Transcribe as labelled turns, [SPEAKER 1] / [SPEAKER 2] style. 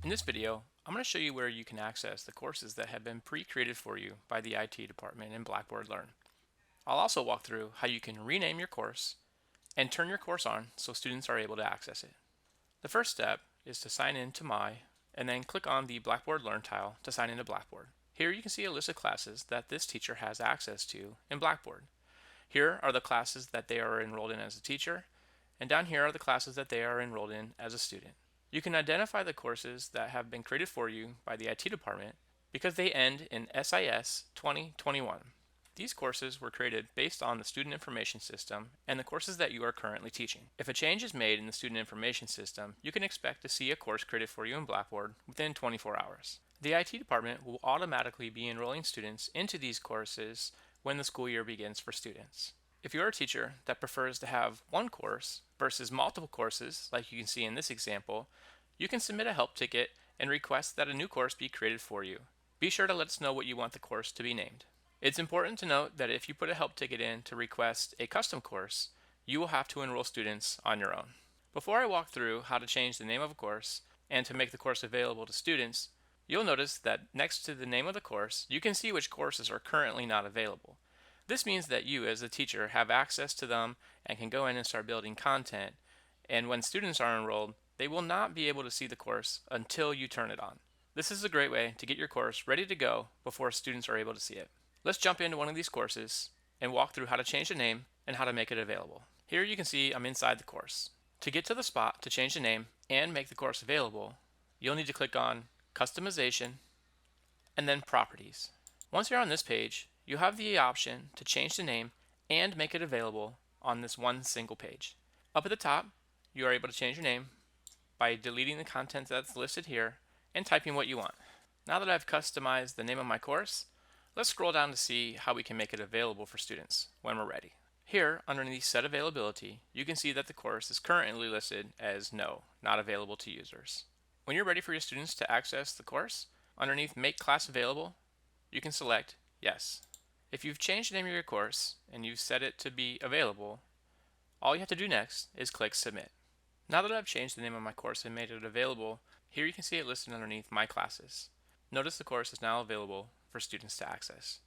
[SPEAKER 1] In this video, I'm going to show you where you can access the courses that have been pre-created for you by the IT department in Blackboard Learn. I'll also walk through how you can rename your course and turn your course on so students are able to access it. The first step is to sign in to and then click on the Blackboard Learn tile to sign into Blackboard. Here you can see a list of classes that this teacher has access to in Blackboard. Here are the classes that they are enrolled in as a teacher, and down here are the classes that they are enrolled in as a student. You can identify the courses that have been created for you by the IT department because they end in SIS 2021. These courses were created based on the student information system and the courses that you are currently teaching. If a change is made in the student information system, you can expect to see a course created for you in Blackboard within 24 hours. The IT department will automatically be enrolling students into these courses when the school year begins for students. If you're a teacher that prefers to have one course versus multiple courses, like you can see in this example, you can submit a help ticket and request that a new course be created for you. Be sure to let us know what you want the course to be named. It's important to note that if you put a help ticket in to request a custom course, you will have to enroll students on your own. Before I walk through how to change the name of a course and to make the course available to students, you'll notice that next to the name of the course, you can see which courses are currently not available. This means that you as a teacher have access to them and can go in and start building content, and when students are enrolled, they will not be able to see the course until you turn it on. This is a great way to get your course ready to go before students are able to see it. Let's jump into one of these courses and walk through how to change the name and how to make it available. Here you can see I'm inside the course. To get to the spot to change the name and make the course available, you'll need to click on Customization and then Properties. Once you're on this page, you have the option to change the name and make it available on this one single page. Up at the top, you are able to change your name by deleting the content that's listed here and typing what you want. Now that I've customized the name of my course, let's scroll down to see how we can make it available for students when we're ready. Here, underneath Set Availability, you can see that the course is currently listed as No, not available to users. When you're ready for your students to access the course, underneath Make Class Available, you can select Yes. If you've changed the name of your course and you've set it to be available, all you have to do next is click Submit. Now that I've changed the name of my course and made it available, here you can see it listed underneath My Classes. Notice the course is now available for students to access.